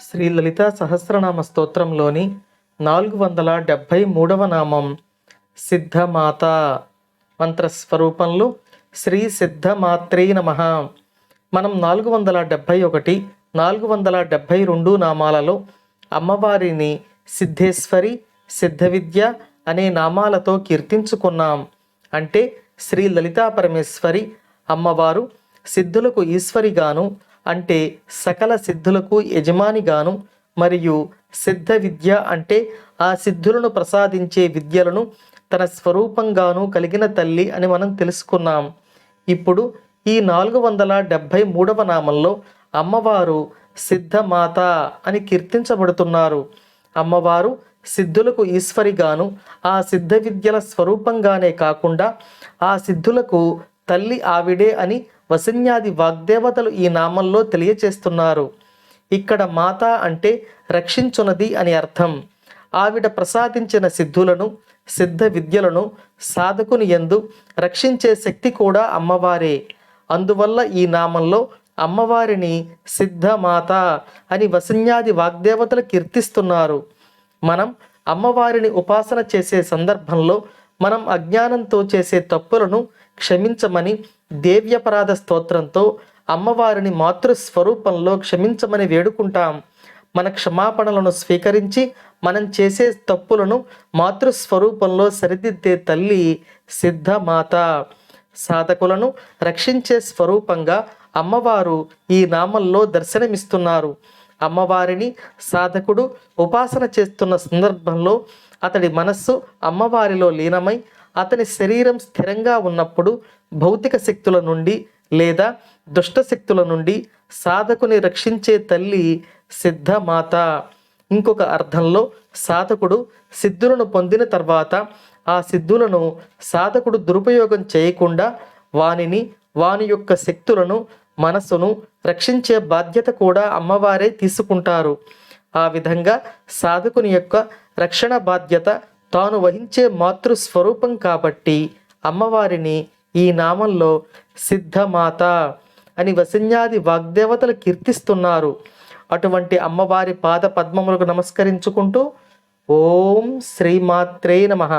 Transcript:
శ్రీ లలితా సహస్రనామ స్తోత్రంలోని 473వ నామం సిద్ధమాత. మంత్రస్వరూపంలో శ్రీ సిద్ధమాత్రే నమః. మనం 471, 472 నామాలలో అమ్మవారిని సిద్ధేశ్వరి, సిద్ధ విద్య అనే నామాలతో కీర్తించుకున్నాం. అంటే శ్రీ లలితా పరమేశ్వరి అమ్మవారు సిద్ధులకు ఈశ్వరిగాను, అంటే సకల సిద్ధులకు యజమానిగాను, మరియు సిద్ధ విద్య అంటే ఆ సిద్ధులను ప్రసాదించే విద్యలను తన స్వరూపంగాను కలిగిన తల్లి అని మనం తెలుసుకున్నాం. ఇప్పుడు ఈ 473వ నామంలో అమ్మవారు సిద్ధమాత అని కీర్తించబడుతున్నారు. అమ్మవారు సిద్ధులకు ఈశ్వరిగాను, ఆ సిద్ధ విద్యల స్వరూపంగానే కాకుండా ఆ సిద్ధులకు తల్లి ఆవిడే అని వశిన్యాది వాగ్దేవతలు ఈ నామంలో తెలియచేస్తున్నారు. ఇక్కడ మాత అంటే రక్షించునది అని అర్థం. ఆవిడ ప్రసాదించిన సిద్ధులను, సిద్ధ విద్యలను సాధకుని యందు రక్షించే శక్తి కూడా అమ్మవారే. అందువల్ల ఈ నామంలో అమ్మవారిని సిద్ధమాత అని వశిన్యాది వాగ్దేవతలు కీర్తిస్తున్నారు. మనం అమ్మవారిని ఉపాసన చేసే సందర్భంలో మనం అజ్ఞానంతో చేసే తప్పులను క్షమించమని దేవ్యపరాధ స్తోత్రంతో అమ్మవారిని మాతృస్వరూపంలో క్షమించమని వేడుకుంటాం. మన క్షమాపణలను స్వీకరించి మనం చేసే తప్పులను మాతృస్వరూపంలో సరిదిద్దే తల్లి సిద్ధమాత. సాధకులను రక్షించే స్వరూపంగా అమ్మవారు ఈ నామంలో దర్శనమిస్తున్నారు. అమ్మవారిని సాధకుడు ఉపాసన చేస్తున్న సందర్భంలో అతడి మనస్సు అమ్మవారిలో లీనమై అతని శరీరం స్థిరంగా ఉన్నప్పుడు భౌతిక శక్తుల నుండి లేదా దుష్ట శక్తుల నుండి సాధకుని రక్షించే తల్లి సిద్ధమాత. ఇంకొక అర్థంలో సాధకుడు సిద్ధులను పొందిన తర్వాత ఆ సిద్ధులను సాధకుడు దురుపయోగం చేయకుండా వాని యొక్క శక్తులను, మనసును రక్షించే బాధ్యత కూడా అమ్మవారే తీసుకుంటారు. ఆ విధంగా సాధకుని యొక్క రక్షణ బాధ్యత తాను వహించే మాతృస్వరూపం కాబట్టి అమ్మవారిని ఈ నామంలో సిద్ధమాత అని వశిన్యాది వాగ్దేవతలు కీర్తిస్తున్నారు. అటువంటి అమ్మవారి పాద పద్మములకు నమస్కరించుకుంటూ ఓం శ్రీమాత్రే నమః.